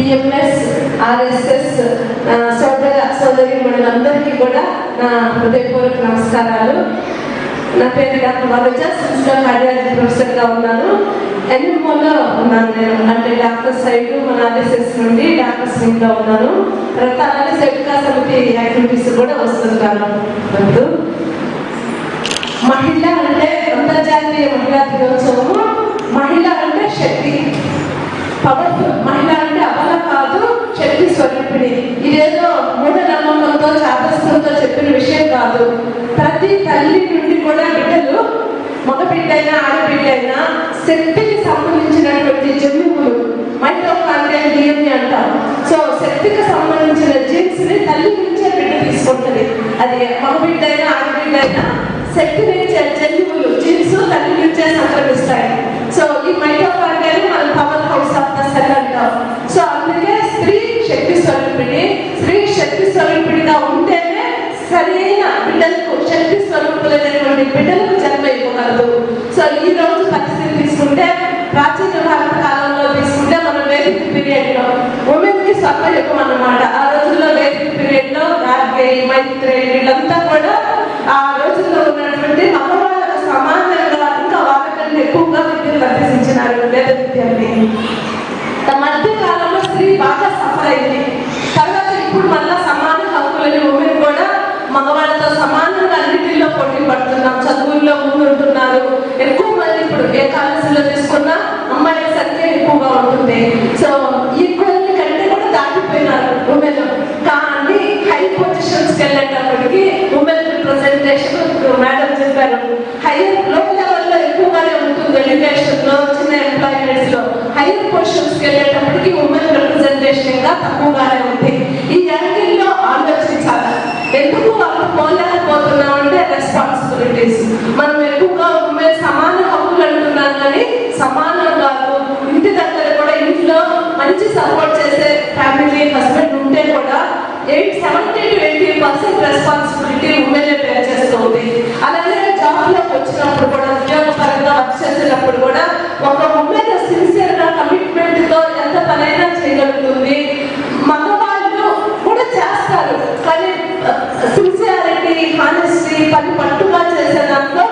BMS RSS సోదర సోదరి మనందరికీ కూడా నా హృదయపూర్వక నమస్కారాలు. నా పేరు డాక్టర్ వరజ, సిమ్స్లో కార్డియాలజీ ప్రొఫెసర్గా ఉన్నాను. ఎన్ఎంఓలో ఉన్నాను నేను, అంటే డాక్టర్ సైడ్ మన ఆర్ఎస్ఎస్ నుండి డాక్టర్ స్వింగ్లో ఉన్నాను. తర్వాత ఆర్ఎస్ ఎడ్కా సమితి యాక్టివిటీస్ కూడా వస్తుంటాను. మహిళ అంటే అంతర్జాతీయ మహిళా దినోత్సవము. మహిళ అంటే శక్తి, పవర్ఫుల్. మహిళ అంటే అబల కాదు, శక్తి స్వరూపిణి. ఇదేదో మూఢనమ్మకంతో చాదస్తంతో చెప్పిన విషయం కాదు. ప్రతి తల్లి నుండి కూడా బిడ్డలు, మగ బిడ్డైనా ఆడబిడ్డైనా శక్తికి సంబంధించినటువంటి జన్యువులు మైటోకాండ్రియల్ డిఎన్ఏ అంటాం. సో శక్తికి సంబంధించిన జీన్స్ ని తల్లి నుంచే బిడ్డ తీసుకుంటుంది. అది మగ బిడ్డైనా ఆడబిడ్డైనా శక్తినిచ్చే జన్యువులు జీన్స్ తల్లి నుంచే సంక్రమిస్తాయి. సో ఈ మైటోకాండ్రియాని మనం power house of the cell అంటాం. సో అందుకే స్త్రీ శక్తి స్వరూపిణి. స్త్రీ శక్తి స్వరూపిణిగా ఉంటేనే సరైన బిడ్డలకు, శక్తి స్వరూపులైనటువంటి బిడ్డలకు జన్మ ఇవ్వగలదు. సో ఈ రోజు పరిస్థితి తీసుకుంటే, ప్రాచీన భారత కాలంలో తీసుకుంటే, మనం వేదిక పీరియడ్ లో ఉమెన్ కి స్వర్ణయుగం అన్నమాట. ఆ రోజుల్లో వేదిక పీరియడ్ లో గార్గేయి, మైత్రేయి వీళ్ళంతా కూడా ఆ రోజుల్లో ఉన్నటువంటి మగవాళ్ళకు సమానంగా, ఇంకా వాళ్ళకంటే ఎక్కువగా విద్యను అభ్యసించినారు, వేద విద్యని. మధ్య కాలంలో స్త్రీ బాగా సఫర్ అయింది. తర్వాత ఇప్పుడు మళ్ళా సమాన హక్కులని ఉమెన్ కూడా మగవాళ్ళతో సమానంగా అన్నిటిలో పోటీ పడుతున్నాం. చదువుల్లో ముందుంటున్నారు. ఎక్కువ మంది ఇప్పుడు ఏ కాలేజీలో తీసుకున్నా అమ్మాయిల సంఖ్య ఎక్కువగా ఉంటుంది. సో ఈక్వల్ని కంటే కూడా దాటిపోయినారు ఉమెన్. కానీ హై పొజిషన్స్కి వెళ్ళేటప్పటికి ఉమెన్ రిప్రజెంటేషన్ మేడం చెప్పారు, హైయర్ లో లెవెల్లో ఎక్కువగానే ఉంటుంది. ఎడ్యుకేషన్ లో, చిన్న ఎంప్లాయ్మెంట్స్ లో. హైయర్ పొజిషన్స్కి వెళ్ళేటప్పటికి ఉమెన్ రిప్రజెంటేషన్ ఇంకా తక్కువగానే ఉంది. ఈ యాంగిల్లో ఆలోచించాలి. ఎందుకు వాళ్ళు పోలేకపోతున్నాం అంటే రెస్పాన్సిబిలిటీస్. మనం ఎక్కువగా ఉమెన్ సమాన హక్కులు అంటున్నాం, కానీ సమానం కాదు. ఇంటి దగ్గర కూడా ఇంట్లో మంచి సపోర్ట్ చేసే ఫ్యామిలీ హస్బెండ్ ఉంటే కూడా 70 to 80% రెస్పాన్సిబిలిటీ ఉమెన్ బేర్ చేస్తుంది. అలాగే జాబ్ లోకి వచ్చినప్పుడు కూడా, ఉద్యోగపరంగా వర్క్ చేసేటప్పుడు కూడా ఒక ఉమెన్ సిన్సియర్ గా కమిట్మెంట్ తో ఎంత పనైనా చేయగలుగుతుంది. మగవాళ్ళు కూడా చేస్తారు, కానీ సిన్సియారిటీ, హానెస్టీ, పని పట్టుగా చేసే దాంట్లో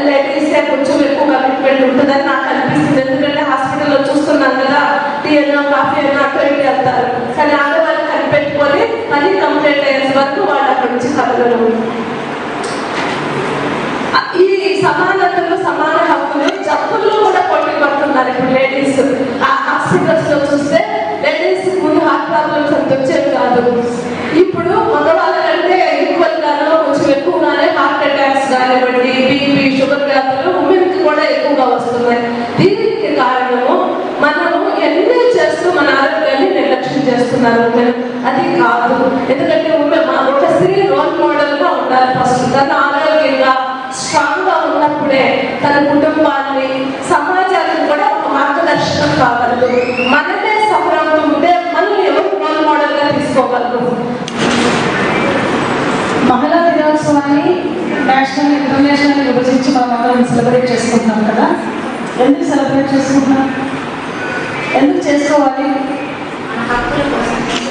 లేడీసే కొంచెం ఎక్కువ కమిట్మెంట్ ఉంటుందని నాకు అనిపిస్తుంది. ఎందుకంటే హాస్పిటల్లో చూస్తున్నాను కదా, టీ అన్నా కాఫీ అన్నా అటు ఇటు వెళ్తారు, కానీ ఆడవాళ్ళు కనిపెట్టుకొని పని కంప్లీట్ అయ్యే వరకు వాళ్ళు అక్కడి నుంచి కలగరు. ఈ సమానతలు, సమాన హక్కులు జబ్బుల్లో కూడా పోటీ పడుతున్నారు ఇప్పుడు లేడీస్. ఆ హాస్పిటల్స్ లో చూస్తే లేడీస్ ముందు హార్ట్ ప్రాబ్లమ్స్ అంత వచ్చేవి కాదు. ఇప్పుడు మగవాళ్ళ కంటే ఈక్వల్ గానో కొంచెం ఎక్కువగానే హార్ట్ అటాక్స్ కానివ్వండి, బీపీ, షుగర్ వ్యాధులు ఉమెన్ కి కూడా ఎక్కువగా వస్తున్నాయి. దీనికి కారణము మనము ఎన్నో చేస్తూ మన ఆరోగ్యాన్ని నిర్లక్ష్యం చేస్తున్నారు ఉమెన్. అది కాదు. ఎందుకంటే ఉమెన్ ఒక స్త్రీ రోల్ మోడల్ గా ఉండాలి. ఫస్ట్ తన ఆరోగ్యంగా స్ట్రాంగ్ గా ఉన్నప్పుడే తన కుటుంబాన్ని, సమాజానికి కూడా ఒక మార్గదర్శనం కాగలదు. మనమే సఫలం ఉంటే మనల్ని ఎవరు రోల్ మోడల్ గా తీసుకోగలరు. మహిళా దినోత్సవాన్ని నేషనల్, ఇంటర్నేషనల్ విభజించి మనం అందరం సెలబ్రేట్ చేసుకుంటున్నాం కదా. ఎందుకు సెలబ్రేట్ చేసుకుంటున్నాం? ఎందుకు చేసుకోవాలి?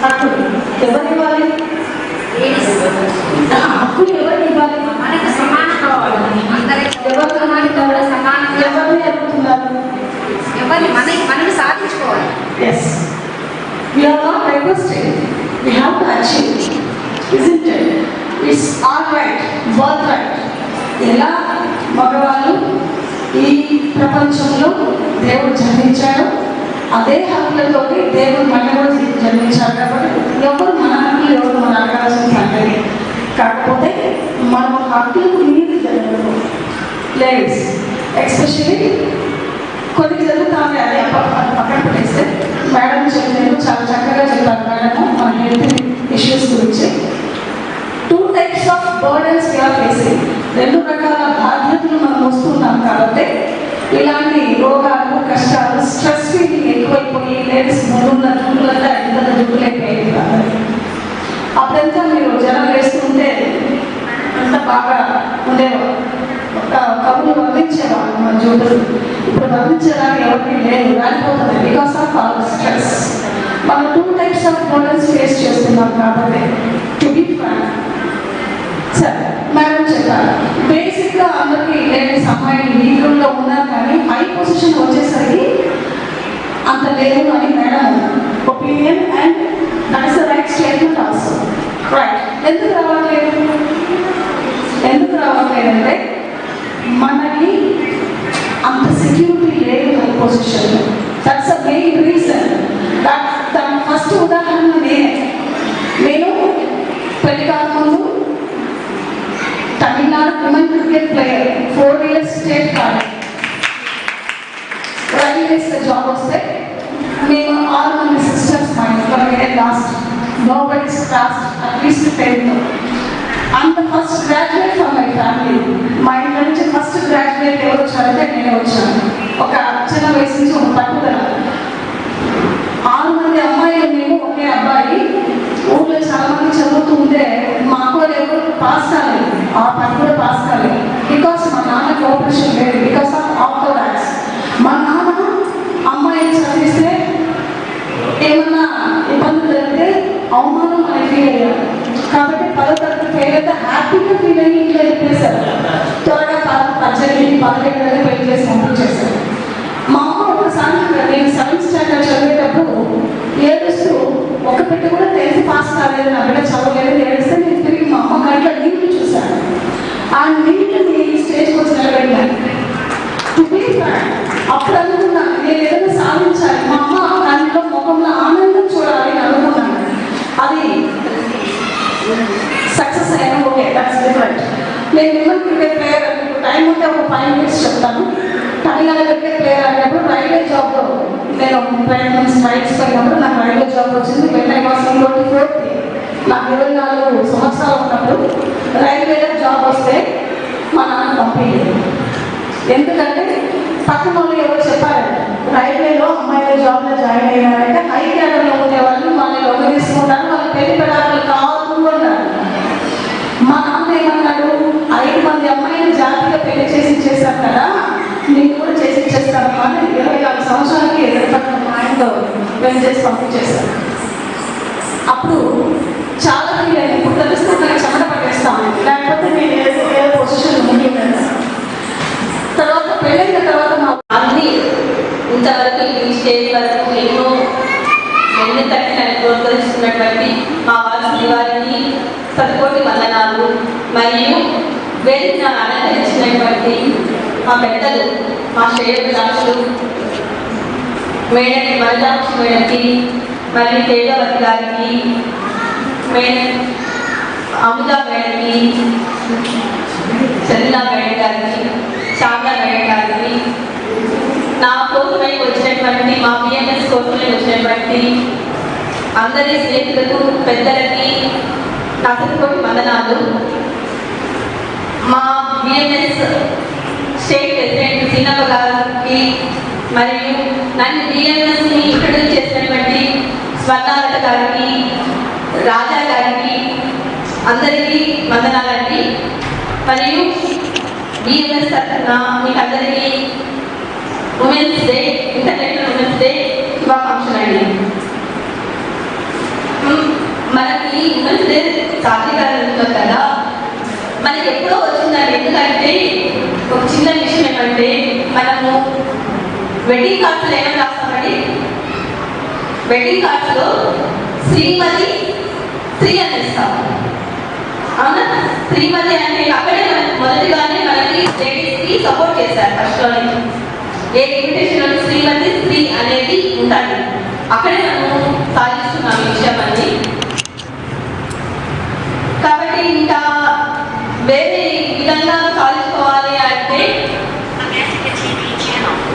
హక్కులు ఎవరు ఇవ్వాలి? హక్కులు ఎవరు ఇవ్వాలి? ఎవరిని అడుగుతున్నారు? మనకి సాధించుకోవాలి. Yes, we are not requesting. We have to achieve, isn't it? It's our right, birthright. ఎలా మగవాళ్ళు ఈ ప్రపంచంలో దేవుడు జన్మించాడు, అదే హక్కులతో దేవుడు మన కూడా జన్మించాడు. కాబట్టి ఎవరు మన హక్కులు, ఎవరు మన అడగాల్సిన సంగతి. కాకపోతే మనం హక్కులకు నీరు జరగదు. లేడీస్ ఎస్పెషల్లీ కొన్ని జరుగుతాయి. అదే పక్కన పెట్టేస్తే మేడం చెప్పినట్టు చాలా చక్కగా చెప్పారు మేడం మన హెల్త్ ఇష్యూస్ గురించి. 2 types of burdens we are facing. 2 రకాల బాధ్యతలు మనం వస్తున్నాం కాబట్టి ఇలాంటి రోగాలు, కష్టాలు, స్ట్రెస్ ఫీలింగ్ ఎక్కువైపోయి లేడీస్ ముందున్న జుట్టులంతా ఎంత జుట్టులైపోయింది. అప్పుడంతా మీరు జనం వేస్తుంటే అంత బాగా ఉండేవారు. ఒక కబులు వర్ణించేవాళ్ళు మన జుట్టులు. ఇప్పుడు వర్ణించడానికి ఎవరికి లేదు, రాలిపోతుంది బికాస్ ఆఫ్ అవర్ స్ట్రెస్. మనం 2 మోడల్స్ ఫేస్ చేస్తున్నాం కాబట్టి టు బి ఫ్రాంక్. సరే మేడం చెప్పారు, బేసిక్గా అందరికీ లేడీస్ అమ్మాయిలు లీగల్లో ఉన్నారు కానీ హై పొజిషన్ వచ్చేసరికి అంత లేదు అని madam opinion. And that is the right statement also. Right. ఎందుకు రావట్లేదంటే మనకి అంత సెక్యూరిటీ లేదు హై పొజిషన్లో. That's the main reason. దాని ఫస్ట్ ఉదాహరణ నేను పెళ్లి కాకముందు Tamil Nadu women cricket player 4 years state కాదు, రైల్వేస్లో జాబ్ వస్తే మేము 6 మంది సిస్టర్స్ మా ఇంట్లో last nobody's class at least 10th. And first graduate for my family. మా ఇంట్లో నుంచి ఫస్ట్ గ్రాడ్యుయేట్ ఎవరు వచ్చారంటే నేనే వచ్చాను. ఒక చిన్న వయసు నుంచి ఒక పట్టుదల. 6 మంది అమ్మాయిలు, మేము ఒకే అబ్బాయి. ఊళ్ళో చాలా మంది చదువుతూ ఉంటే మా అబ్బాయి ఎవరు పాస్ కాలేదు, ఆ పని కూడా పాస్ కాలేదు. బికాస్ మా నాన్న కోఆపరేషన్ లేదు, బికాస్ ఆఫ్ ఆఫ్టర్స్. మా నాన్న అమ్మాయిని చదివిస్తే ఏమన్నా ఇబ్బందులు జరిగితే అవమానం అని ఫీల్ అయ్యారు. కాబట్టి 10వ తరగతి ఫెయిల్ అయితే హ్యాపీగా ఫీల్ అయ్యి ఇంట్లో చెప్పేశారు. త్వరగా 17 పెళ్లి చేసి పంపించేశారు. మా అమ్మ ఒకసారి నేను 7th స్టాండర్డ్ చదివేటప్పుడు ఏడుస్తూ ఒక బిడ్డ కూడా 10th పాస్ కాలేదు, నా బిడ్డ చదవలేదు ఏడిస్తే నేను తిరిగి మా అమ్మ గంటల నీళ్ళు చూశాను. ఆ నీళ్ళని స్టేజ్కి వచ్చి నిలబెట్టాను. అప్పుడు అనుకున్నాను నేను ఏదైనా సాధించాలి, మా అమ్మ దాంట్లో ముఖంలో ఆనందం చూడాలి అని అనుకున్నాను. అది సక్సెస్ అయినా ఓకే, దట్స్ డిఫరెంట్. నేను విమెన్ క్రికెట్ ప్లేయర్ అన్నప్పుడు టైం ఉంటే ఒక 5 minutes చెప్తాను. తమిళనాడు క్రికెట్ ప్లేయర్ అన్నప్పుడు రైల్వే జాబ్లో నేను ప్రయత్నం స్ట్రైట్స్ పోయినప్పుడు నాకు రైల్వే జాబ్ వచ్చింది. వెంటనే వాసం 24th నాకు 24 సంవత్సరాలు ఉన్నప్పుడు రైల్వేలో జాబ్ వస్తే మా నాన్న పంపించారు. ఎందుకంటే పక్కన వాళ్ళు ఎవరు చెప్పారు, రైల్వేలో అమ్మాయిల జాబ్లో జాయిన్ అయ్యారంటే హై క్యాడర్లో ఉండేవాళ్ళు వాళ్ళని లొంగ తీసుకుంటారు, వాళ్ళు పెళ్లి పెడాలు కాదు అన్నారు. మా నాన్న ఏమన్నాడు, 5 మంది అమ్మాయిలు జాతిగా పెళ్లి చేసి ఇచ్చేసారు కదా, నేను కూడా చేసి ఇచ్చేస్తాను అని 24 సంవత్సరాలకి ఆయనతో పెళ్లి చేసి పంపించేశాను. అప్పుడు చాలా ఇప్పుడు తెలుసుకుంటే చెమట పట్టేస్తాను, లేకపోతే నేను ఏదో పొజిషన్ ముఖ్యమైన. తర్వాత పెళ్ళైన తర్వాత మా అన్ని ఇంతవరకు ఈ స్టేజ్ వరకు ఎన్నో తట్టిన ప్రోత్సహిస్తున్నటువంటి మా వారి వారికి సత్కోటి వందనాలు. మరియు వేదిక అలంకరించినటువంటి మా పెద్దలు, మా శ్రేయోభిలాషులు మేడం వరదాక్షి మేడంకి, మరియు తేజవతి గారికి, మేడం అమృత మేడంకి, చంద్ర మేడం గారికి, శారదా మేడం గారికి, నా కోసమై వచ్చినటువంటి మా బిఎంఎస్ కోసమై వచ్చినటువంటి అందరి స్నేహితులకు, పెద్దలకి నా సత్కోటి వందనాలు. మా బిఎంఎస్ స్టేట్ ప్రెసిడెంట్ సీనమ్మ గారికి మరియు నన్ను బిఎంఎస్ని ఇంట్రడ్యూస్ చేసినటువంటి స్వర్ణాలత గారికి, రాజా గారికి అందరికీ వందనాలండి. మరియు బిఎంఎస్ తరఫున మీకు అందరికీ women's day, international women's day శుభాకాంక్షలు అండి. మనకి ఉమెన్స్ డే సాధికారంలో కదా మనకి ఎప్పుడో వచ్చిందండి. ఎందుకంటే ఒక చిన్న విషయం ఏమంటే, మనము వెడ్డింగ్ కార్డ్స్లో ఏమైనా రాస్తామండి, వెడ్డింగ్ కార్డ్స్లో శ్రీమతి స్త్రీ అని ఇస్తాము. అవునా? శ్రీమతి అంటే అక్కడే మనకి మొదటిగానే మనకి లేడీస్కి సపోర్ట్ చేశారు. ఫస్ట్లోనే ఏ ఇన్విటేషన్ శ్రీమతి స్త్రీ అనేది ఉంటుంది, అక్కడే మనము సాధిస్తున్నాం ఈ విషయం అని. కాబట్టి ఇంకా వేరే విధంగా సాధించుకోవాలి అంటే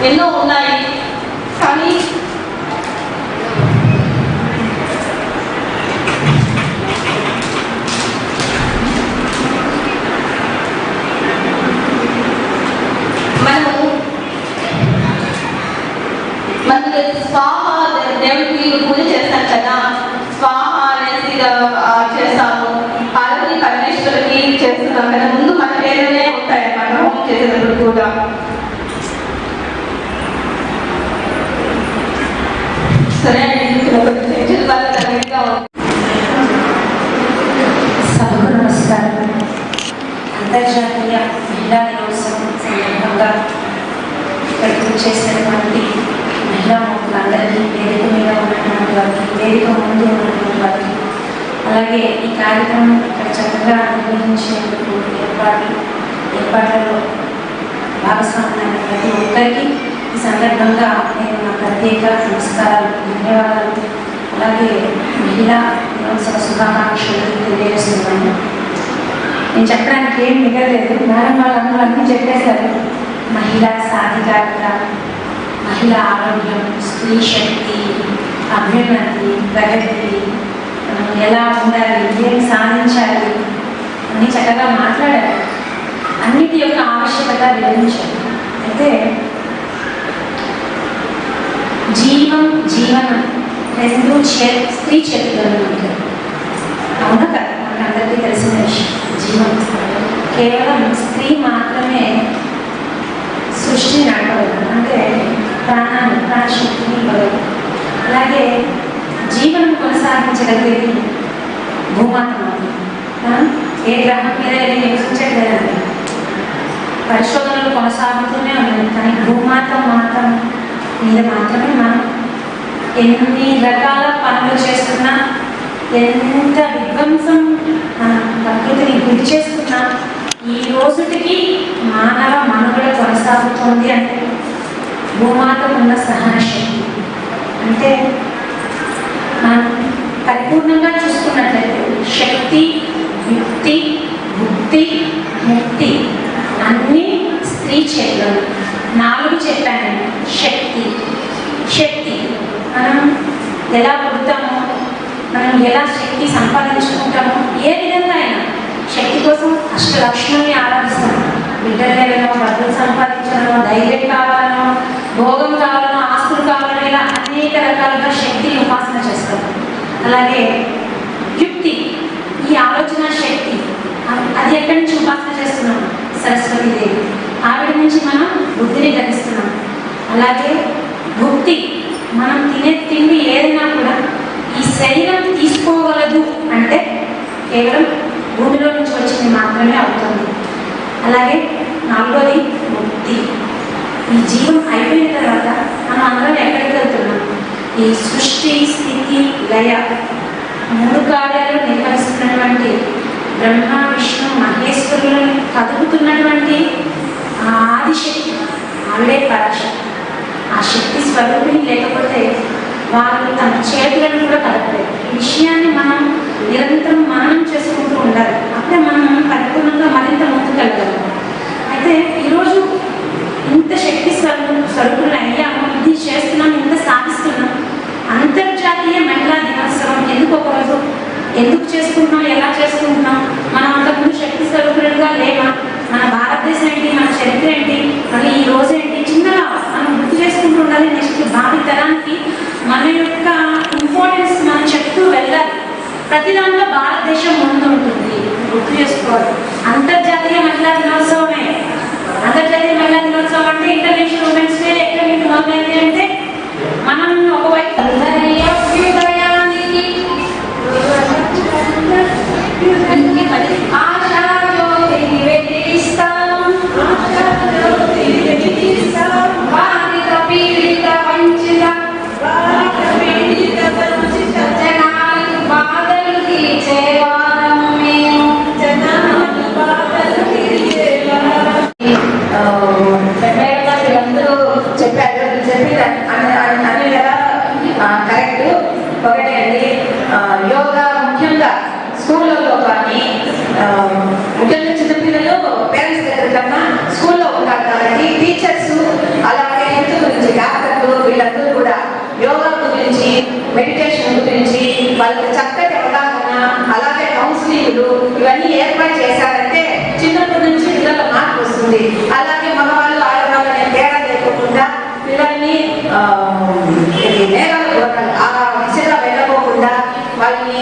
ఎన్నో ఉన్నాయి. కానీ మనకు స్వాహ దేవుడికి పూజ చేస్తాం కదా, స్వాహ అనేసి చేస్తాము. పార్వతి పరమేశ్వరుకి చేస్తున్నాం కదా, ముందు మన పేరునే ఉంటాయి అన్నమాట హోమం చేసేటప్పుడు కూడా. సరే అండి, కొంచెం టెన్షన్ వల్ల తగ్గట్టుగా చేసినటువంటి మహిళా మూర్తులందరికీ, వేదిక మీద ఉన్నటువంటి వారికి, వేదిక ముందు ఉన్నటువంటి వారికి, అలాగే ఈ కార్యక్రమం ఇక్కడ చక్కగా నిర్వహించేందుకు ఏర్పాట్లలో భాగస్వామ్యమైన ప్రతి ఒక్కరికి ఈ సందర్భంగా నేను నా ప్రత్యేక నమస్కారాలు, ధన్యవాదాలు, అలాగే మహిళా దినోత్సవ శుభాకాంక్షలు తెలియజేస్తున్నాను. నేను చెప్పడానికి ఏం మిగలేదు, మేడం వాళ్ళందరూ అన్నీ చెప్పేశారు. మహిళా సాధికారత, మహిళా ఆరోగ్యం, స్త్రీ శక్తి, అభ్యున్నతి, ప్రగతి, ఎలా ఉండాలి, ఏం సాధించాలి అన్నీ చక్కగా మాట్లాడారు. అన్నిటి యొక్క ఆవశ్యకత వివరించారు. అయితే జీవం జీవనం రెండు స్త్రీ చేతుల్లో ఉంటాయి. అవునా కదా, మనకు అందరికీ తెలిసిన విషయం. జీవం కేవలం స్త్రీ మాత్రమే సృష్టిని నడపగలదు, అంటే ప్రాణశక్తిని ఇవ్వగలదు. అలాగే జీవనం కొనసాగించగలిగేది భూమాత. ఏ గ్రహం మీద నివసించట్లేదండి, పరిశోధనలు కొనసాగుతూనే ఉన్నాయి. కానీ భూమాత మీద మాత్రమే మనం ఎన్ని రకాల పనులు చేస్తున్నా, ఎంత విధ్వంసం మన ప్రకృతిని గురి చేస్తున్నా, ఈ రోజుటికి మానవ మనుగడ కొనసాగుతోంది అంటే భూమాతకు ఉన్న సహన శక్తి. అంటే మనం పరిపూర్ణంగా చూసుకున్నట్లయితే శక్తి, యుక్తి, బుద్ధి, ముక్తి అన్నీ స్త్రీ చేతులు. 4 చెప్పాను. శక్తి మనం ఎలా పుడతామో, మనం ఎలా శక్తి సంపాదించుకుంటామో, ఏ విధంగా అయినా శక్తి కోసం అష్టలక్ష్మిని ఆరాధిస్తాము. బిడ్డలు లేవనో, డబ్బులు సంపాదించాలనో, ధైర్యం కావాలనో, భోగం కావాలనో, ఆస్తులు కావాలనో, ఇలా అనేక రకాలుగా శక్తిని ఉపాసన చేస్తాము. అలాగే యుక్తి, ఈ ఆలోచన శక్తి, అది ఎక్కడి నుంచి ఉపాసన చేస్తున్నాము? సరస్వతీదేవి, ఆవిడ నుంచి మనం బుద్ధిని గ్రహిస్తున్నాం. అలాగే భుక్తి, మనం తినే తిండి ఏదైనా కూడా ఈ శరీరం తీసుకోగలదు అంటే కేవలం భూమిలో నుంచి వచ్చింది మాత్రమే అవుతుంది. అలాగే 4వది ముక్తి, ఈ జీవం అయిపోయిన తర్వాత మనం అందరం ఎక్కడికి వెళ్తున్నాం? ఈ సృష్టి, స్థితి, లయ 3 కార్యాలు నిర్వహిస్తున్నటువంటి బ్రహ్మ, విష్ణు, మహేశ్వరులను కదుపుతున్నటువంటి ఆ ఆదిశక్తి, ఆవిడే పరాశక్తి. ఆ శక్తి స్వరూపిణి లేకపోతే వాళ్ళు తమ చేతులను కూడా కదపలేదు. ఈ విషయాన్ని మనం నిరంతరం మననం చేసుకుంటూ ఉండాలి. అప్పుడే మనం పరిపూర్ణంగా మరింత ముందుకెళ్ళగలం. అయితే ఈరోజు ఇంత శక్తి స్వరూపులు అయ్యాము, ఇది చేస్తున్నాం, ఇంత సాధిస్తున్నాం. అంతర్జాతీయ మహిళా దినోత్సవం ఎందుకు ఒకరోజు ఎందుకు చేసుకుంటున్నాం, ఎలా చేసుకుంటున్నాం? మనం అంతకుముందు శక్తి స్వరూపులుగా లేమా? మన భారతదేశం ఏంటి, మన చరిత్ర ఏంటి, మళ్ళీ ఈ రోజు ఏంటి, చిన్నగా మనం గుర్తు చేసుకుంటూ ఉండాలి. నెక్స్ట్ భావి తరానికి మన యొక్క ఇంపార్టెన్స్ మనం చెప్తూ వెళ్ళాలి. ప్రతి దాంట్లో భారతదేశం ముందు ఉంటుంది, గుర్తు చేసుకోవాలి. అంతర్జాతీయ మహిళా దినోత్సవమే. అంతర్జాతీయ మహిళా దినోత్సవం అంటే ఇంటర్నేషనల్ ఉమెన్స్ డే ఎక్కడ మీకు మొదలైంది అంటే మనం ఒకవైపు కరెక్ట్. ఒకటే అండి, యోగా ముఖ్యంగా స్కూళ్ళలో కానీ ముఖ్యంగా చిన్నపిల్లలు పేరెంట్స్ దగ్గర కన్నా స్కూల్లో ఉంటారు కాబట్టి టీచర్స్ అలాగే హెల్త్ గురించి డాక్టర్లు వీళ్ళందరూ కూడా యోగా గురించి, మెడిటేషన్ గురించి వాళ్ళకి చక్కటి అవగాహన, అలాగే కౌన్సిలింగ్లు ఇవన్నీ ఏర్పాటు చేశారంటే చిన్నప్పటి నుంచి పిల్లల మార్పు వస్తుంది. అలాగే మగవాళ్ళు ఆడవాళ్ళు అనే తేడా లేకుండా పిల్లల్ని ఆ దిశగా వెళ్ళకోకుండా వాళ్ళని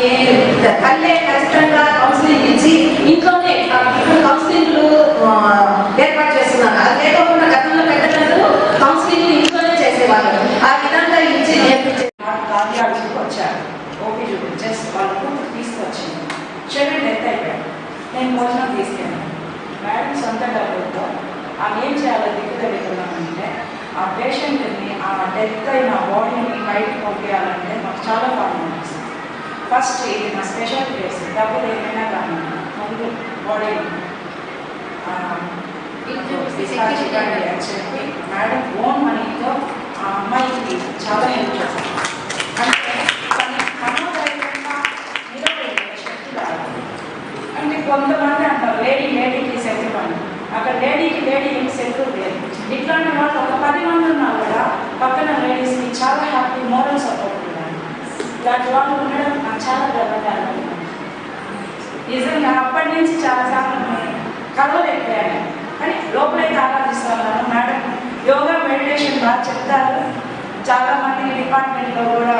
తల్లే ఖచ్చితంగా కౌన్సిలింగ్ ఇచ్చి ఇంట్లోనే కౌన్సిలింగ్లు ఏర్పాటు చేస్తున్నారు. అది లేకుండా గతంలో పెద్దలు కౌన్సిలింగ్ ఇంట్లోనే చేసేవాళ్ళు. ఆ విధంగా ఇచ్చి నేర్పించే కార్యాలకి వచ్చారు. ఓపీ చూపించేసి వాళ్ళ కూతురు తీసుకొచ్చింది. చెల్లెండి ఎంత అయిపోయాడు, నేను భోజనం తీసుకెళ్ళాను. మేడం సొంత డబ్బులతో ఆమె ఏం చేయాలో దిక్కు తెలుగుతున్నామంటే ఆ పేషెంట్ని ఆ డెత్ అయిన బాడీని బయటకు పంపించాలంటే మాకు చాలా ఫార్మాలిటీస్. ఫస్ట్ ఇది నా స్పెషల్ కేసు, డబ్బులు ఏమైనా కానీ ముందు బాడీ ఇవ్వండి అని చెప్పి మేడం ఓన్ మనీతో ఆ అమ్మాయికి చాలా హెల్ప్ చేస్తాను. అంటే మనోధైర్యంగా నిలబడే శక్తి కాదు. అంటే కొంతమంది అంటారు లేడీకి శత్రువు అని. అక్కడ లేడీకి శత్రువు లేదు. ఇట్లాంటి వాళ్ళు ఒక 10 మంది ఉన్నా కూడా పక్కన లేడీస్కి చాలా హ్యాపీ మోరల్ సపోర్ట్ ఉండాలి. ఇలాంటి వాళ్ళు ఉండడం నాకు చాలా గర్వంగా అనిపిస్తుంది. నిజంగా అప్పటి నుంచి చాలాసార్లు కలవలేకపోయాను, కానీ లోపలైతే ఆరాధిస్తున్నాను. మేడం యోగా మెడిటేషన్ బాగా చెప్తారు. చాలామంది డిపార్ట్మెంట్లో కూడా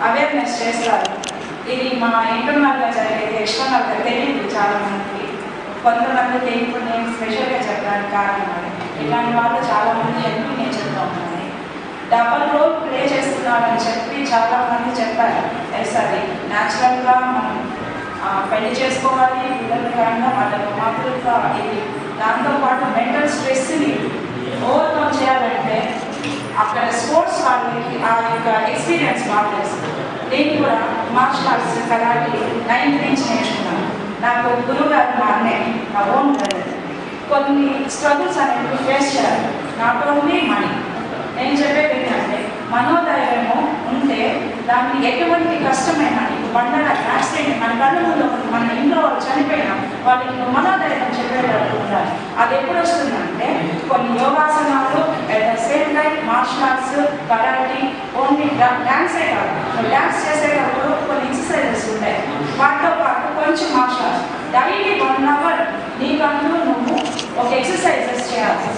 అవేర్నెస్ చేస్తారు. ఇది మా ఇంటర్నల్గా జరిగేది, ఎక్స్టర్నల్గా తెలియదు చాలామందికి. కొంతమందికి ఇప్పుడు నేను స్పెషల్గా చెప్పడానికి కారణం అది. ఇలాంటి వాళ్ళు చాలామంది హెల్ప్ నేను చెప్తా ఉన్నాను. డబల్ రోల్ ప్లే చేస్తున్నారని చెప్పి చాలామంది చెప్పారు. ఎస్, అది న్యాచురల్గా మనం పెళ్లి చేసుకోవాలి, పిల్లలు కానీ వాళ్ళకు మాతృత్వ ఇది. దాంతోపాటు మెంటల్ స్ట్రెస్ని ఓవర్కమ్ చేయాలంటే అక్కడ స్పోర్ట్స్ వాళ్ళకి ఆ యొక్క ఎక్స్పీరియన్స్ బాగా తెలుస్తుంది. నేను కూడా మార్షల్ ఆర్ట్స్ కరాటే 9th నుంచి నేర్చుకున్నాను. నాకు గురువు గారు మా అన్నయ్య, నా ఓన్ బ్రదర్. కొన్ని స్ట్రగుల్స్ అనేవి ఫేస్ చేయాలి. Not only money. నేను చెప్పేది ఏంటంటే మనోధైర్యము ఉంటే దాన్ని ఎటువంటి కష్టమైనా ఇప్పుడు బండల యాక్సిడెంట్ మన కళ్ళ ముందు మన ఇంట్లో వాళ్ళు చనిపోయినా వాళ్ళకి మనోధైర్యం చెప్పేటట్టు ఉండాలి. అది ఎప్పుడు వస్తుందంటే కొన్ని యోగాసనాలు, at the same time martial arts, karate, only డ్యాన్సే కాదు. డ్యాన్స్ చేసేటప్పుడు కొన్ని ఎక్సర్సైజెస్ ఉంటాయి. వాటితో పాటు కొంచెం మార్షల్ ఆర్ట్స్ డైలీ 1 hour నీకంటూ నువ్వు ఒక ఎక్సర్సైజెస్ చేయాలి.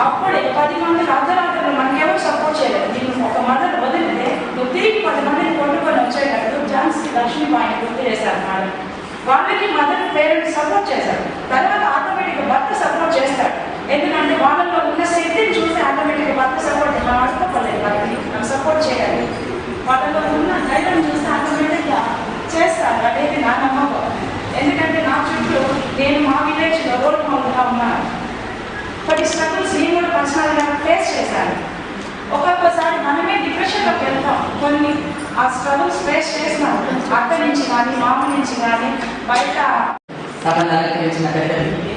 అప్పుడే 10 మందికి అర్ధరాత్రులు మనకెవరు సపోర్ట్ చేయలేదు. నేను ఒక మదర్ వదిలితే నువ్వు తిరిగి 10 మందిని కొట్టుకొని వచ్చేటట్టు ఝాన్సీ లక్ష్మీబాయిని గుర్తు చేశారు మేడం. వాళ్ళకి మదర్ పేరెంట్స్ సపోర్ట్ చేశారు. తర్వాత ఆటోమేటిక్గా భర్త సపోర్ట్ చేస్తాడు. ఎందుకంటే వాళ్ళలో ఉన్న శక్తిని చూసి ఆటోమేటిక్గా భర్త సపోర్ట్ మనం అడుకోలేదు. వాళ్ళకి మనం సపోర్ట్ చేయాలి. వాళ్ళలో ఉన్న ధైర్యం చూసి ఆటోమేటిక్గా చేస్తారు. అనేది నా నమ్మకం. ఎందుకంటే నా చుట్టూ నేను మా విలేజ్లో రోల్ మోడల్గా ఉన్నాను. కొన్ని స్ట్రగుల్స్ నేను కూడా పర్సనల్గా ఫేస్ చేశాను. ఒక్కొక్కసారి మనమే డిప్రెషన్లోకి వెళ్తాం. కొన్ని ఆ స్ట్రగుల్స్ ఫేస్ చేసినాం. అక్క నుంచి కానీ మామ నుంచి కానీ బయట సభను పెద్దలకి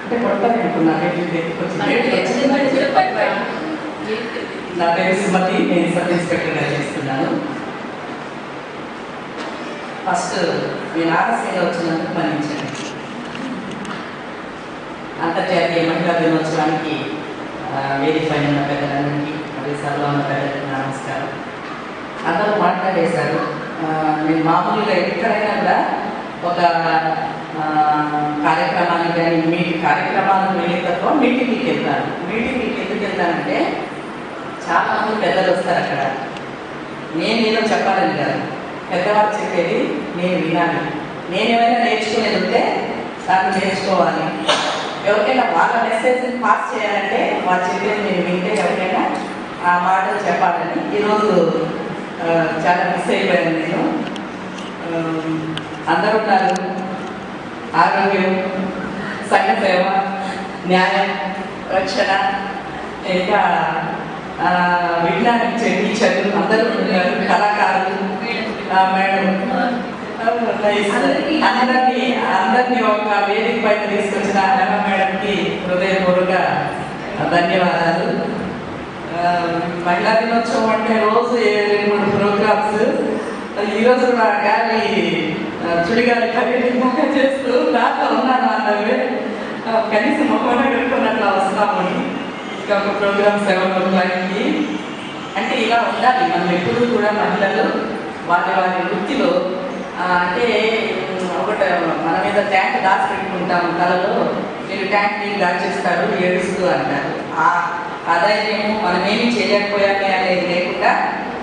అంటే కొత్తగా అనుకున్నాను. నా పేరు సుమతి, నేను సబ్ ఇన్స్పెక్టర్గా చేస్తున్నాను. ఫస్ట్ నేను ఆర్ఎస్ఐలో వచ్చినందుకు మన్నించాను. అంతర్జాతీయ మహిళా దినోత్సవానికి వేదికపై ఉన్న పెద్దలందరికీ, అదే సభలో ఉన్న పెద్దలకి నమస్కారం. అందరూ మాట్లాడేశారు. నేను మామూలుగా ఎక్కడైనా కూడా ఒక కార్యక్రమానికి కానీ కార్యక్రమాలకు వెళ్ళే తప్ప మీటింగ్కి వెళ్తాను. మీటింగ్కి ఎందుకు వెళ్తానంటే చాలామంది పెద్దలు వస్తారు అక్కడ. నేను ఏదో చెప్పాలని కాదు, పెద్దవాళ్ళు చెప్పేది నేను వినాలి. నేను ఏమైనా నేర్చుకునేది ఉంటే దాన్ని నేర్చుకోవాలి. ఎవరికైనా వాళ్ళ మెసేజ్ని పాస్ చేయాలంటే వాళ్ళు చెప్పేది నేను వింటే ఎవరికైనా ఆ మాటలు చెప్పాలని ఈరోజు చాలా మిస్ అయిపోయాను నేను. అందరూ ఉన్నారు. ఆరోగ్యం, సంఘ సేవ, న్యాయం, రక్షణ, ఇంకా విజ్ఞానం ఇచ్చే టీచర్లు అందరూ ఉన్నారు. కళాకారులు, మేడం, అందరినీ ఒక వేదిక పైన తీసుకొచ్చిన హేమ మేడంకి హృదయపూర్వక ధన్యవాదాలు. మహిళా దినోత్సవం అంటే రోజు 2-3 ప్రోగ్రామ్స్. ఈరోజు నా గాలి చుడిగాలి ఖరీదుగా చేస్తూ దాంట్లో ఉన్నాను అన్నవే కనీసం మొక్కనే కట్టుకున్నట్లు వస్తామని ఇంకొక ప్రోగ్రామ్ 7 o'clockకి. అంటే ఇలా ఉండాలి. మనం ఎప్పుడు కూడా మహిళలు వారి వృత్తిలో అంటే ఒకటి మన మీద ట్యాంక్ దాచి పెట్టుకుంటాము కళలో. మీరు ట్యాంక్ నీళ్ళు దాచేస్తారు, ఏడుస్తూ అంటారు. ఆ ధైర్యము మనమేమి చేయలేకపోయామే అనేది లేకుండా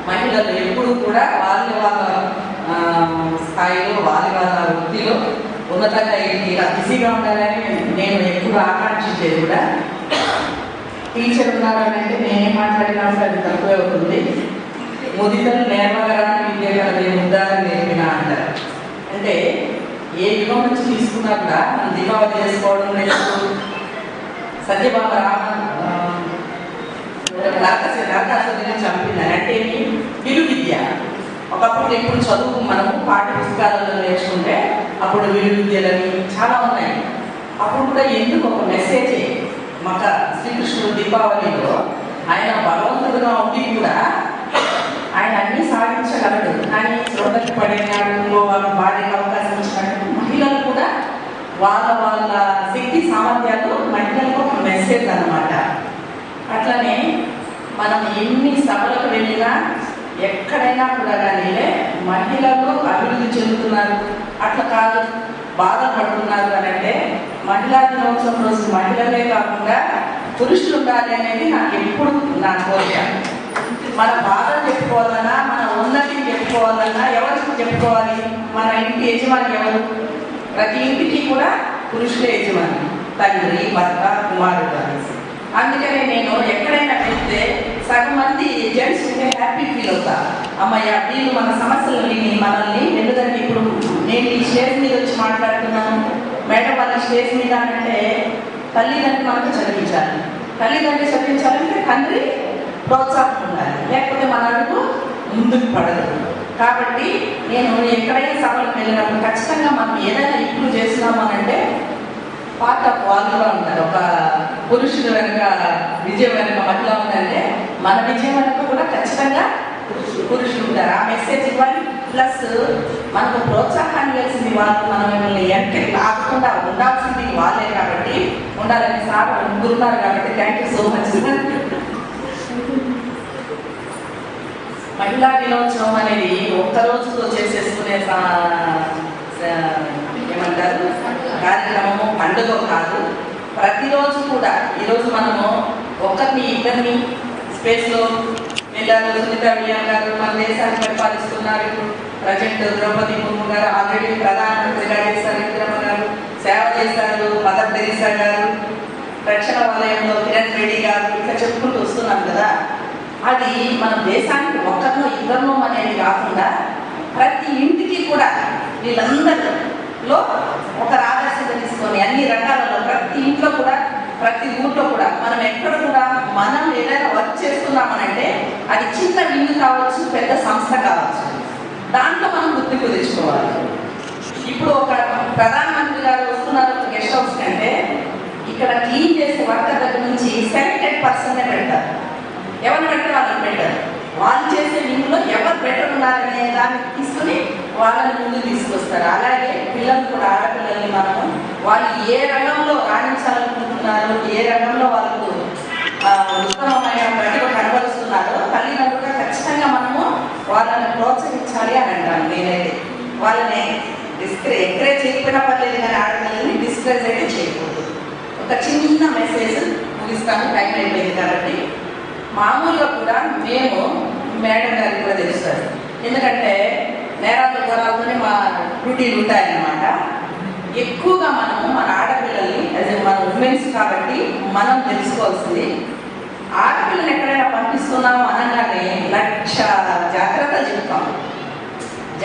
మహిళలు ఎప్పుడు కూడా వాళ్ళ స్థాయిలో వాళ్ళ వృత్తిలో ఉన్నతంగా ఇలా బిజీగా ఉండాలని నేను ఎప్పుడు ఆకాంక్షించేది కూడా. టీచర్ ఉన్నారని అంటే నేనేం మాట్లాడినప్పుడు అది తక్కువే అవుతుంది. ముదితను నేర్వగరాని విద్య కలది ఉదాహరణ నేర్పిన అంటారు. అంటే ఏ యుగం నుంచి తీసుకున్నా కూడా మనం దీపావళి చేసుకోవడం లేదు, సత్యభామ నరకాసురుడిని చంపిందని అంటే ఏమి? విలు విద్య. ఒకప్పుడు ఇప్పుడు చదువు మనము పాఠ్య పుస్తకాలలో నేర్చుకుంటే అప్పుడు విలు విద్యలని చాలా ఉన్నాయి. అప్పుడు కూడా ఎందుకు ఒక మెసేజే మాక శ్రీకృష్ణుడు దీపావళిలో ఆయన బలవంతుడుగా ఉండి కూడా ఆయన అన్ని సాధించగలడు. కానీ శ్రోతకి పడినాడు వాళ్ళ భార్యకు అవకాశం ఇచ్చినట్టు మహిళలు కూడా వాళ్ళ శక్తి సామర్థ్యాలు మహిళలకు ఒక మెసేజ్ అన్నమాట. అట్లనే మనం ఎన్ని సభలకు వెళ్ళినా ఎక్కడైనా కూడా కానీ మహిళలు అభివృద్ధి చెందుతున్నారు, అట్లా కాదు బాధపడుతున్నారు అని అంటే మహిళా దినోత్సవం రోజు మహిళలే కాకుండా పురుషులు ఉండాలి అనేది నాకు ఎప్పుడు నా కోరిక. మన బాధ చెప్పుకోవాలన్నా, మన ఉన్నతిని చెప్పుకోవాలన్నా ఎవరికి చెప్పుకోవాలి? మన ఇంటి యజమాని ఎవరు? ప్రతి ఇంటికి కూడా పురుషులే యజమాని, తండ్రి, భర్త, కుమారుడు అనేసి. అందుకనే నేను ఎక్కడైనా వెళ్తే సగం మంది జెంట్స్ ఉంటే హ్యాపీ ఫీల్ అవుతా. అమ్మయ్య వీళ్ళు మన సమస్యలు విని మనల్ని, ఎందుకంటే ఇప్పుడు నేను ఈ స్టేజ్ మీద వచ్చి మాట్లాడుతున్నాను, మేడం వాళ్ళ స్టేజ్ మీద అంటే తల్లిదండ్రులు మనకు చదివించాలి. తల్లిదండ్రులు చదివించాలంటే తండ్రి ప్రోత్సాహం ఉండాలి, లేకపోతే మన అడుగు ముందుకు పడదు. కాబట్టి నేను ఎక్కడైనా సభలకు వెళ్ళినప్పుడు ఖచ్చితంగా మనం ఏదైనా ఇంప్రూవ్ చేస్తున్నాము అని అంటే పార్ట్ ఆఫ్ వాళ్ళు కూడా ఉంటారు. ఒక పురుషుడు వెనుక విజయం వెనుక మహిళ ఉందంటే మన విజయం వెనుక కూడా ఖచ్చితంగా పురుషులు ఉంటారు. ఆ మెసేజ్ ఇవ్వాలి. ప్లస్ మనకు ప్రోత్సాహాన్ని కలిసింది వాళ్ళు, మనం మిమ్మల్ని ఎంకరేజ్ ఆగకుండా ఉండాల్సింది వాళ్ళే. కాబట్టి ఉండాలని సార్ ముగ్గురున్నారు కాబట్టి థ్యాంక్ యూ సో మచ్. మహిళా దినోత్సవం అనేది ఒక్క రోజుతో చేసేసుకునే ఏమంటారు కార్యక్రమము, పండుగ కాదు. ప్రతిరోజు కూడా ఈరోజు మనము ఒకరిని ఇద్దరిని స్పేస్లో వెళ్ళారు. సునీత విలియమ్స్ గారు మన దేశాన్ని పరిపాలిస్తున్నారు. ప్రజెంట్ ద్రౌపది ముర్ము గారు ఆల్రెడీ ప్రధానమంత్రిగా చేశారు. ఇందిరమ్మ గారు సేవ చేశారు. మదర్ తెరీసా గారు, రక్షణ వలయంలో కిరణ్ బేడి గారు, ఇట్లా చెప్పుకుంటూ వస్తున్నాం కదా. అది మన దేశానికి ఒక్కరినో ఇద్దరినో అనేది కాకుండా ప్రతి ఇంటికి కూడా వీళ్ళందరిలో ఒక ఆదర్శంగా తీసుకొని అన్ని రకాలలో ప్రతి ఇంట్లో కూడా ప్రతి ఊర్లో కూడా మనం ఎక్కడ కూడా మనం ఏదైనా వర్క్ చేస్తున్నామనంటే అది చిన్న ఇల్లు కావచ్చు, పెద్ద సంస్థ కావచ్చు, దాంట్లో మనం గుర్తింపు తెచ్చుకోవాలి. ఇప్పుడు ఒక ప్రధానమంత్రి గారు వస్తున్నారు గెస్ట్ హౌస్ కంటే ఇక్కడ క్లీన్ చేసే వర్కర్ దగ్గర నుంచి సెలెక్టెడ్ పర్సన్నే పెడతారు. ఎవరిని పెడితే వాళ్ళని పెట్టారు. వాళ్ళు చేసే ఇంట్లో ఎవరు బెటర్ ఉన్నారనే దాన్ని తీసుకుని వాళ్ళని ముందు తీసుకొస్తారు. అలాగే పిల్లలు కూడా, ఆడపిల్లల్ని మనము వాళ్ళు ఏ రంగంలో రాణించాలనుకుంటున్నారో, ఏ రంగంలో వాళ్ళకు ఉత్తమమైన ప్రతిభ కనబరుస్తున్నారో తల్లిదండ్రులుగా ఖచ్చితంగా మనము వాళ్ళని ప్రోత్సహించాలి అని అంటాను నేనైతే. వాళ్ళని ఎంకరేజ్ చేయకపోయినా పర్లేదు, కానీ ఆడపిల్లల్ని డిస్కరేజ్ అయితే చేయకూడదు. ఒక చిన్న మెసేజ్ ముగిస్తాను, టైం అయిపోయింది కాబట్టి. మామూలుగా కూడా మేము మేడం గారికి కూడా తెలుస్తారు, ఎందుకంటే నేరాలు ఘోరాలతోనే మా డ్యూటీలు ఉంటాయన్నమాట. ఎక్కువగా మనము మన ఆడపిల్లల్ని మన ఉమెన్స్ కాబట్టి మనం తెలుసుకోవాల్సింది, ఆడపిల్లని ఎక్కడైనా పంపిస్తున్నాము అనగానే 1,00,000 జాగ్రత్తలు చెప్తాం.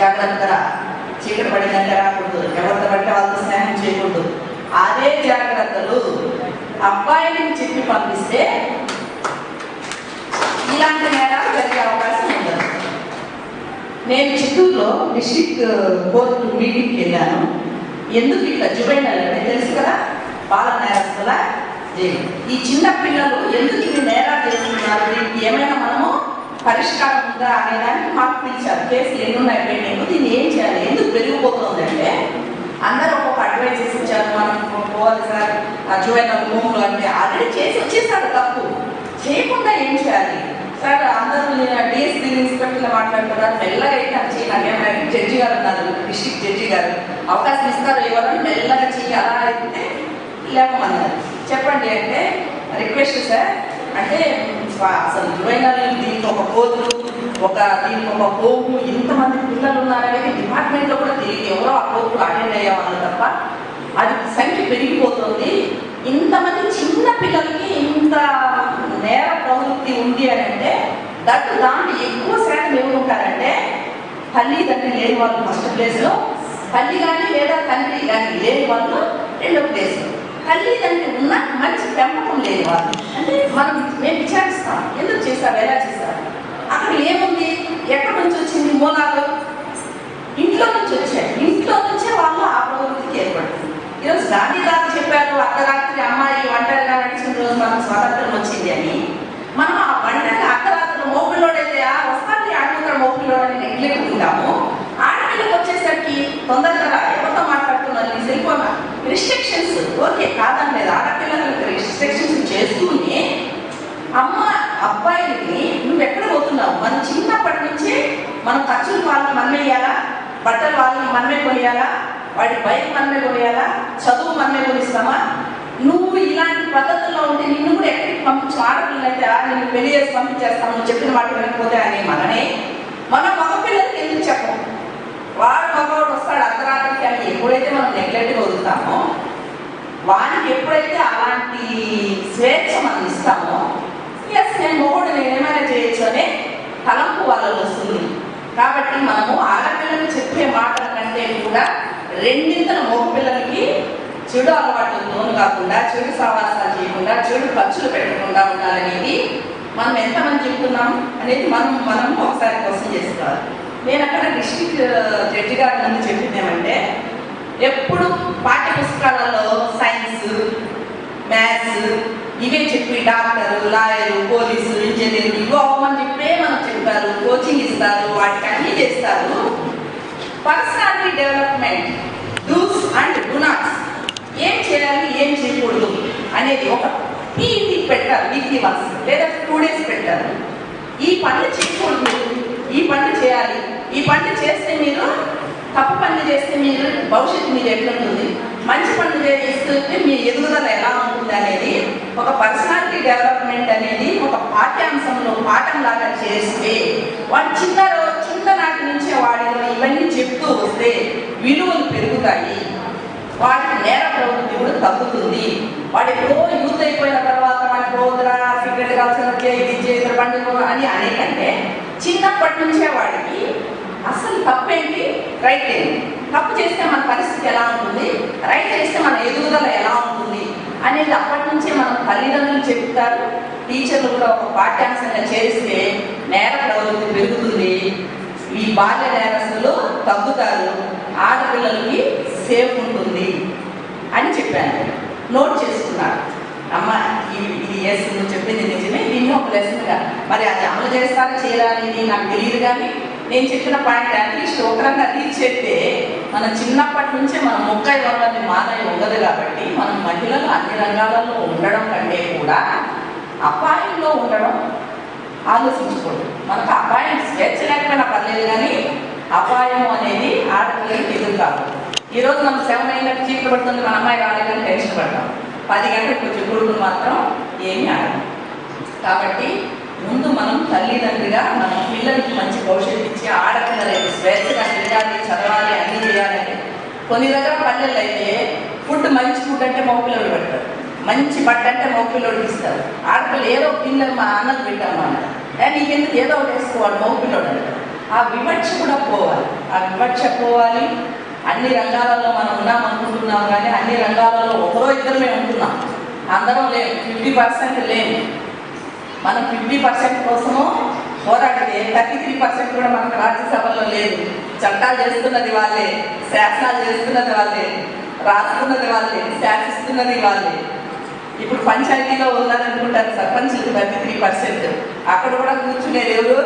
జాగ్రత్తగా చీకటి పడిందంటే రాకూడదు, ఎవరితో పడితే వాళ్ళతో స్నేహం చేయకూడదు. అదే జాగ్రత్తలు అబ్బాయిని చెప్పి పంపిస్తే ఇలాంటి నేరాలు జరిగే అవకాశం ఉండదు. నేను చిత్తూరులో డిస్ట్రిక్ట్ కోర్టు మీటింగ్కి వెళ్ళాను. ఎందుకు ఇట్లా జువైనల్ అంటే తెలుసు కదా, బాల నేరస్తుల జైలు. ఈ చిన్న పిల్లలు ఎందుకు ఇవి నేరాలు చేస్తున్నారు, దీనికి ఏమైనా మనము పరిష్కారం ఉందా అనేదానికి మాకు పిలిచారు. కేసులు ఎన్ని ఉన్నాయి పెండింగ్, దీన్ని ఏం చేయాలి, ఎందుకు పెరిగిపోతుందంటే అందరూ ఒక్కొక్క అడ్వైజెస్ ఇచ్చారు. మనం పోవాలి సార్ జువైనల్ హోమ్లో అంటే ఆల్రెడీ చేసి వచ్చేసారు, తప్పు చేయకుండా ఏం చేయాలి సార్? అందరూ డిఎస్పీ ఇన్స్పెక్టర్లో మాట్లాడుతున్నారు. మెల్లగా అయితే అది చేయాలి. జడ్జి గారు ఉన్నారు, డిస్ట్రిక్ట్ జడ్జి గారు, అవకాశం ఇస్తారు ఎవరని మెల్లగా చేయాలి. అలా అయితే లేకమన్నారు. చెప్పండి అంటే రిక్వెస్ట్ సార్ అంటే అసలు జువైనల్ దీనికి ఒక కోతులు, దీనికి ఒక హోము, ఇంతమంది పిల్లలు ఉన్నారనేది డిపార్ట్మెంట్లో కూడా తెలియదు. ఎవరో ఆ కోతులు అటెండ్ అయ్యేవాళ్ళు తప్ప అది సంఖ్య పెరిగిపోతుంది. ఇంతమంది చిన్న పిల్లలకి ఇంత నేర ప్రవృత్తి ఉంది అని అంటే దాంట్లో ఎక్కువ శాతం ఎవరు ఉంటారంటే తల్లిదండ్రి లేని వాళ్ళు ఫస్ట్ ప్లేస్లో, తల్లి కానీ లేదా తండ్రి కానీ లేని వాళ్ళు రెండో ప్లేస్లో. తల్లిదండ్రి ఉన్న మంచి పెంపకం లేని వాళ్ళు. అంటే మేము విచారిస్తాం, ఎందుకు చేశారు, ఎలా చేశారు, అక్కడ ఏముంది, ఎక్కడి నుంచి వచ్చింది మూలాలు, ఇంట్లో నుంచి వచ్చాయి. ఇంట్లో నుంచే వాళ్ళు ఆ ప్రవృత్తికి ఏర్పడుతుంది. ఈరోజు గాంధీ గారు చెప్పారు, అర్ధరాత్రి అమ్మాయి ఒంటరిగా నడిచిన రోజు మనకు స్వాతంత్రం వచ్చింది అని. మనం ఆ ఒంటరిగా అర్ధరాత్రి మోపిల్లోడైతే వస్తాన్ని ఆడకుండా మోపిల్లోడని నెగ్లెక్ట్ ఉంటాము. ఆడపిల్లకి వచ్చేసరికి తొందరగా ఎవరితో మాట్లాడుతున్నారు, సెల్ ఫోన్ రిస్ట్రిక్షన్స్ ఓకే కాదని లేదు, ఆడపిల్లలకు రిస్ట్రిక్షన్స్ చేస్తూనే అమ్మ అబ్బాయిలకి నువ్వు ఎక్కడ పోతున్నావు, మనం చిన్నప్పటి నుంచే మనం ఖర్చులు వాళ్ళకి మనమే వేయాలా, బట్టలు వాళ్ళని మనమే కొనియాలా, వాడి బైక్ మనమే కొనియాలా, చదువు మనమే కొనిస్తామా, నువ్వు ఇలాంటి పద్ధతుల్లో ఉంటే నిన్ను కూడా ఎక్కడికి పంపించు, ఆడపిల్లలైతే నిన్ను పెళ్లి చేసి పంపించేస్తాము, నువ్వు చెప్పిన మాట వినకపోతే అని మననే మన మగపిల్లలకి ఎందుకు చెప్పము. వాడు మగవాడు వస్తాడు అర్ధరాత్రికి అని ఎప్పుడైతే మనం నెగ్లెక్ట్గా వదులుతామో, వానికి ఎప్పుడైతే అలాంటి స్వేచ్ఛ మనం ఇస్తామో, ఎస్ నేను మొగుడు నేను ఏమైనా చేయొచ్చు అనే తలంపు వాళ్ళలో వస్తుంది. కాబట్టి మనము ఆడపిల్లలు చెప్పే మాటల కంటే కూడా రెండింతల మగపిల్లలకి చెడు అలవాట్లు లోను కాకుండా, చెడు సహవాసాలు చేయకుండా, చెడు ఖర్చులు పెట్టకుండా ఉండాలనేది మనం ఎంతమంది చెప్తున్నాం అనేది మనం ఒకసారి క్వశ్చన్ చేసుకోవాలి. నేను అక్కడ డిస్ట్రిక్ట్ జడ్జి గారి ముందు చెప్పింది ఏమంటే, ఎప్పుడు పాఠ్య పుస్తకాలలో సైన్స్, మ్యాథ్స్ ఇవే చెప్పి డాక్టరు, లాయరు, పోలీసు, ఇంజనీరు ఇవో అవ్వమని చెప్పే మనకు చెప్తారు, కోచింగ్ ఇస్తారు, వాటికి అన్నీ చేస్తారు. Personality development do's and do nots, ఏం చేయాలి ఏం చేయకూడదు అనేది ఒక పీఈటీ పెట్టారు, వీక్లీ వన్స్ లేదా 2 days పెట్టారు. ఈ పనులు చేయకూడదు, ఈ పనులు చేయాలి, ఈ పనులు చేస్తే మీరు తప్పు పనులు చేస్తే మీరు భవిష్యత్తు మీరు ఎట్లుంటుంది, మంచి పనులు చేస్తే మీ ఎదుగుదల ఎలా ఉంటుంది అనేది ఒక పర్సనాలిటీ డెవలప్మెంట్ అనేది ఒక పాఠ్యాంశంలో పాఠం లాగా చేస్తే వాడు చిన్ననాటి నుంచే వాడిలో ఇవన్నీ చెప్తూ వస్తే విలువలు పెరుగుతాయి, వాడికి నేర ప్రవృత్తి కూడా తగ్గుతుంది. వాడు ఎప్పుడో యూత్ అయిపోయిన తర్వాత వాడికి పోదురా సిగరెట్ కాల్సినట్లే ఇది చేసిన పండుగ అని అనేకంటే చిన్నప్పటి నుంచే వాడికి అసలు తప్పేంటి రైట్ ఏంటి, తప్పు చేస్తే మన పరిస్థితి ఎలా ఉంటుంది, రైట్ చేస్తే మన ఎదుగుదల ఎలా ఉంటుంది అనేది అప్పటి నుంచే మనం తల్లిదండ్రులు చెప్తారు. టీచర్లు కూడా ఒక పాఠ్యాంశంగా చేస్తే నేర ప్రవృత్తి పెరుగుతుంది, ఈ బాల్య నేరస్తులు తగ్గుతారు, ఆడపిల్లలకి సేఫ్ ఉంటుంది అని చెప్పాను. నోట్ చేసుకున్నాడు. అమ్మ ఇది ఎస్ నువ్వు చెప్పింది నిజమే, దీన్ని ఒక లెసన్గా మరి అది అమలు చేస్తారా చేయరా అనేది నాకు తెలియదు, కానీ నేను చెప్పిన పాయింట్ అట్లీస్ట్ ఒకరంగా రీచ్ చేస్తే మన చిన్నప్పటి నుంచే మనం మొక్కై వల్లది మానవి ఉండదు. కాబట్టి మనం మహిళలు అన్ని రంగాలలో ఉండడం కంటే కూడా అపాయంలో ఉండడం ఆలోచించకూడదు. మనకు అపాయం స్వేచ్ఛ లేకపోయినా పర్లేదు, కానీ అపాయం అనేది ఆడపిల్లలకి ఎదురు కాదు. ఈరోజు మనం 7 అయినట్టు చీకటి పడుతుంది, మన అమ్మాయి రాలేదని టెన్షన్ పడతాం, 10 గంటలకు కొంచెం కొడుకులు మాత్రం ఏమీ ఆడదు. కాబట్టి ముందు మనం తల్లిదండ్రిగా మన పిల్లలకి మంచి భవిష్యత్తు ఇచ్చి ఆడపిల్లలైతే స్వేచ్ఛగా తిరగాలి, చదవాలి, అన్నీ చేయాలంటే కొన్ని దగ్గర పల్లెల్లో అయితే ఫుడ్ మంచి ఫుడ్ అంటే మగపిల్లలు పెడతారు, మంచి బట్ట అంటే మగపిల్లలు ఇస్తారు. ఆడపిల్లలు ఏదో పిల్లలు మా అన్నకు పెట్టాము అన్న నీకెందుకు ఏదో ఒకటి వేసుకోవాలి మగపిల్లడు అంటారు. ఆ వివక్ష కూడా పోవాలి, ఆ వివక్ష పోవాలి. అన్ని రంగాలలో మనం ఉన్నామనుకుంటున్నాం, కానీ అన్ని రంగాలలో ఒకరో ఇద్దరమే ఉంటున్నాం, అందరం లేము, 50% లేము. మనం 50% కోసము పోరాడితే 33% కూడా మనకు రాజ్యసభలో లేదు. చట్టాలు చేస్తున్నది వాళ్ళే, శాసనాలు చేస్తున్నది వాళ్ళే, రాస్తున్నది వాళ్ళే, శాసిస్తున్నది వాళ్ళే. ఇప్పుడు పంచాయతీలో ఉన్నారనుకుంటారు సర్పంచ్లకు 33%, అక్కడ కూడా కూర్చునేది ఎవరు,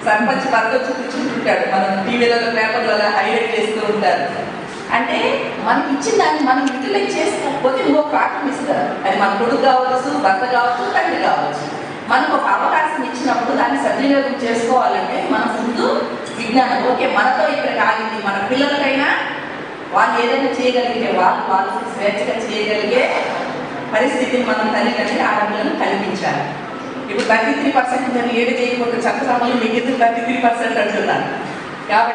సర్పంచ్ భర్త వచ్చి కూర్చుంటుంటాడు, మనం టీవీలలో పేపర్లలో హైలైట్ చేస్తూ ఉంటారు. అంటే మనకి ఇచ్చిన దాన్ని మనం యూటిలైజ్ చేసుకోకపోతే ఇంకో ప్రాబ్లం ఇస్తారు. అది మన కొడుకు కావచ్చు, భర్త కావచ్చు, తండ్రి కావచ్చు. మనకు ఒక అవకాశం ఇచ్చినప్పుడు దాన్ని సద్వినియోగం చేసుకోవాలంటే మన ముందు విజ్ఞానం ఓకే మనతో ఇక్కడ కాగింది, మన పిల్లలకైనా వాళ్ళు ఏదైనా చేయగలిగితే వాళ్ళు స్వేచ్ఛగా చేయగలిగే పరిస్థితిని మనం తల్లిదండ్రులు ఆడపిల్లలను కల్పించాలి. ఇప్పుడు 33% నేను ఏడు చేయకపోతే చట్టసభలో మీకు 33% అంటున్నాను. కాబట్టి